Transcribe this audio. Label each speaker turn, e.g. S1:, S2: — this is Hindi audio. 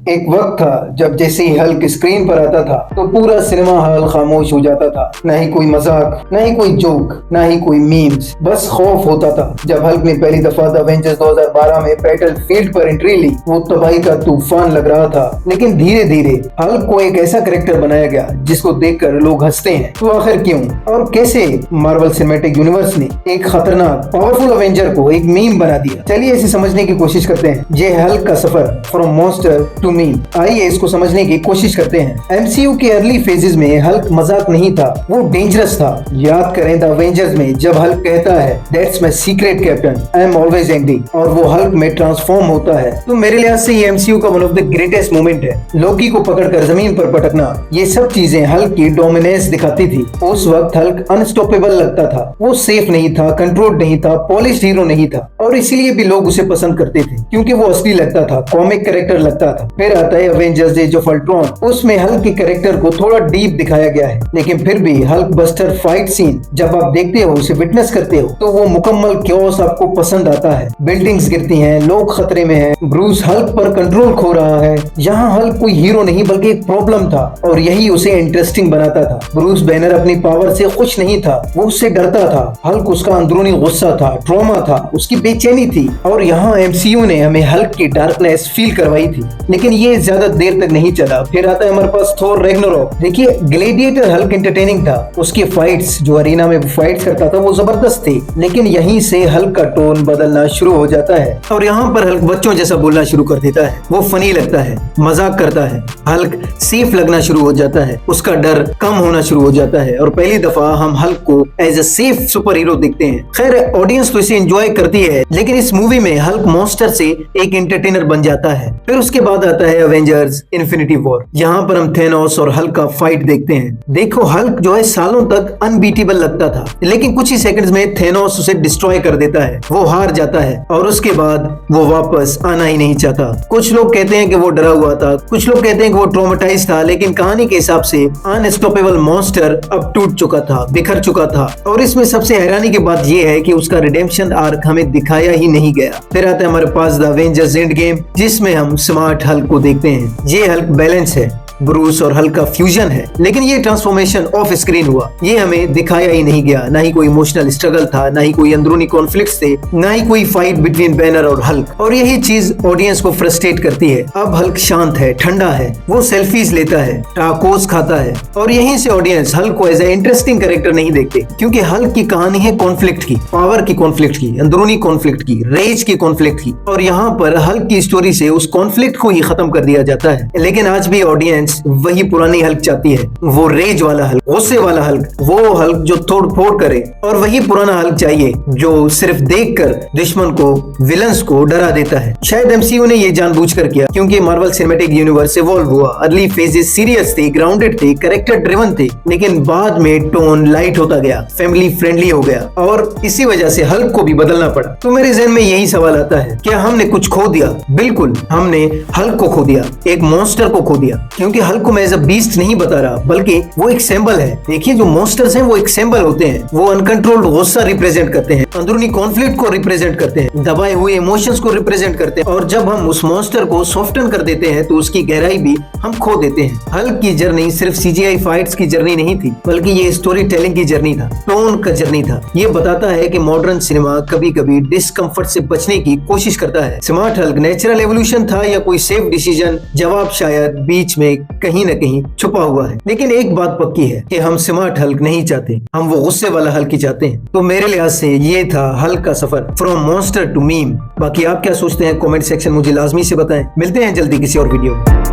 S1: एक वक्त था जब जैसे ही हल्क स्क्रीन पर आता था तो पूरा सिनेमा हॉल खामोश हो जाता था। न ही कोई मजाक, न ही कोई जोक, न ही कोई मीम्स, बस खौफ होता था। जब हल्क ने पहली दफा द एवेंजर्स 2012 में बैटल फील्ड पर एंट्री ली, वो तबाही का तूफान लग रहा था। लेकिन धीरे धीरे हल्क को एक ऐसा कैरेक्टर बनाया गया जिसको देखकर लोग हंसते हैं। तो आखिर क्यों और कैसे मार्वल सिनेमैटिक यूनिवर्स ने एक खतरनाक पावरफुल अवेंजर को एक मीम बना दिया? चलिए इसे समझने की कोशिश करते हैं। ये हल्क का सफर फ्रॉम मॉन्स्टर टू मीम। आइए इसको समझने की कोशिश करते हैं। एमसीयू के अर्ली फेजेस में हल्क मजाक नहीं था, वो डेंजरस था। याद करें द अवेंजर्स में जब हल्क कहता है that's my secret captain, I am always angry, और वो हल्क में ट्रांसफॉर्म होता है। तो मेरे लिहाज से ये एमसीयू का one of the greatest moment है। लोकी को पकड़कर जमीन पर पटकना, ये सब चीजें हल्क की डोमिनेंस दिखाती थी। उस वक्त हल्क अनस्टॉपेबल लगता था। वो सेफ नहीं था, कंट्रोल नहीं था, पॉलिश्ड हीरो नहीं था, और इसीलिए भी लोग उसे पसंद करते थे क्योंकि वो असली लगता था, कॉमिक कैरेक्टर लगता था। फिर आता है अवेंजर्स एज ऑफ अल्ट्रॉन। उसमें हल्क के कैरेक्टर को थोड़ा डीप दिखाया गया है, लेकिन फिर भी हल्क बस्टर फाइट सीन जब आप देखते हो, उसे विटनेस करते हो, तो वो मुकम्मल क्योस आपको पसंद आता है। बिल्डिंग्स गिरती हैं, लोग खतरे में हैं, ब्रूस हल्क पर कंट्रोल खो रहा है। यहाँ हल्क कोई हीरो नहीं बल्कि एक प्रॉब्लम था, और यही उसे इंटरेस्टिंग बनाता था। ब्रूस बैनर अपनी पावर से खुश नहीं था, वो उससे डरता था। हल्क उसका अंदरूनी गुस्सा था, ट्रॉमा था, उसकी बेचैनी थी। और यहाँ एमसीयू ने हमें हल्क की डार्कनेस फील करवाई थी। लेकिन ये ज्यादा देर तक नहीं चला। फिर आता है हमारे पास थोर रैग्नारोक। देखिए ग्लेडिएटर हल्क एंटरटेनिंग था, उसके फाइट्स जो अरीना में फाइट्स करता था वो जबरदस्त थे। लेकिन यहीं से हल्क का टोन बदलना शुरू हो जाता है और यहाँ पर हल्क बच्चों जैसा बोलना शुरू कर देता है। वो फनी लगता है, मजाक करता है। हल्क सेफ लगना शुरू हो जाता है, उसका डर कम होना शुरू हो जाता है, और पहली दफा हम हल्क को as a safe super hero देखते हैं। खैर ऑडियंस तो इसे एंजॉय करती है, लेकिन इस मूवी में हल्क मॉन्स्टर से एक एंटरटेनर बन जाता है। फिर उसके बाद आता है अवेंजर्स इन्फिनिटी वॉर। यहाँ पर हम थेनोस और हल्क का फाइट देखते हैं। देखो हल्क जो है सालों तक अनबीटेबल लगता था, लेकिन कुछ ही सेकंड्स में थेनोस उसे डिस्ट्रॉय कर देता है। वो हार जाता है और उसके बाद वो वापस आना ही नहीं चाहता। कुछ लोग कहते हैं कि वो डरा हुआ था, कुछ लोग कहते हैं कि वो ट्रॉमेटाइज था, लेकिन कहानी के हिसाब से अनस्टॉपेबल मॉन्स्टर अब टूट चुका था, बिखर चुका था। और इसमें सबसे हैरानी की बात यह है कि उसका रिडेम्पशन आर्क हमें दिखाया ही नहीं गया। फिर आता है हमारे पास द अवेंजर्स एंड गेम, जिसमें हम स्मार्ट हल्क को देखते हैं। ये हल्क बैलेंस है, ब्रूस और हल्क का फ्यूजन है, लेकिन ये ट्रांसफॉर्मेशन ऑफ स्क्रीन हुआ, ये हमें दिखाया ही नहीं गया। ना ही कोई इमोशनल स्ट्रगल था, ना ही कोई अंदरूनी कॉन्फ्लिक्ट्स थे, ना ही कोई फाइट बिटवीन बैनर और हल्क। और यही चीज ऑडियंस को फ्रस्ट्रेट करती है। अब हल्क शांत है, ठंडा है, वो सेल्फीज लेता है, टाकोस खाता है, और यहीं से ऑडियंस हल्क को एज ए इंटरेस्टिंग कैरेक्टर नहीं देखते, क्योंकि हल्क की कहानी है कॉन्फ्लिक्ट की, पावर की कॉन्फ्लिक्ट की, अंदरूनी कॉन्फ्लिक्ट की, रेज की कॉन्फ्लिक्ट की। और यहाँ पर हल्क की स्टोरी से उस कॉन्फ्लिक्ट को ही खत्म कर दिया जाता है। लेकिन आज भी ऑडियंस वही पुरानी हल्क चाहती है, वो रेज वाला हल्क, गुस्से वाला हल्क, वो हल्क जो तोड़ फोड़ करे। और वही पुराना हल्क चाहिए जो सिर्फ देखकर दुश्मन को, विलन्स को डरा देता है। शायद एमसीयू ने ये जानबूझकर किया, क्योंकि मार्वल सिनेमैटिक यूनिवर्स इवॉल्व हुआ। अर्ली फेजेस सीरियस थे, ग्राउंडेड थे, कैरेक्टर ड्रिवन थे, लेकिन बाद में टोन लाइट होता गया, फैमिली फ्रेंडली हो गया, और इसी वजह से हल्क को भी बदलना पड़ा। तो मेरे ज़हन में यही सवाल आता है, क्या हमने कुछ खो दिया? बिल्कुल, हमने हल्क को खो दिया, एक मॉन्स्टर को खो दिया। क्योंकि हल्क को मैं एज अ बीस्ट नहीं बता रहा, बल्कि वो एक सिंबल है। देखिए जो मॉन्स्टर्स हैं वो एक सिंबल होते हैं, वो अनकंट्रोल्ड गुस्सा रिप्रेजेंट करते हैं, अंदरूनी कॉन्फ्लिक्ट को रिप्रेजेंट करते हैं, दबाए हुए इमोशंस को रिप्रेजेंट करते हैं। और जब हम उस मॉन्स्टर को सॉफ्टन कर देते हैं तो उसकी गहराई भी हम खो देते हैं। हल्क की जर्नी सिर्फ सीजीआई फाइट्स की जर्नी नहीं थी, बल्कि ये स्टोरी टेलिंग की जर्नी था, टोन का जर्नी था। ये बताता है कि मॉडर्न सिनेमा कभी कभी डिस्कम्फर्ट से बचने की कोशिश करता है। स्मार्ट हल्क नेचुरल एवोल्यूशन था या कोई सेफ डिसीजन? जवाब शायद बीच में कहीं न कहीं छुपा हुआ है। लेकिन एक बात पक्की है कि हम स्मार्ट हल्क नहीं चाहते, हम वो गुस्से वाला हल्क ही चाहते हैं। तो मेरे लिहाज से ये था हल्क का सफर फ्रॉम मॉन्स्टर टू मीम। बाकी आप क्या सोचते हैं कमेंट सेक्शन मुझे लाजमी से बताएं। मिलते हैं जल्दी किसी और वीडियो में।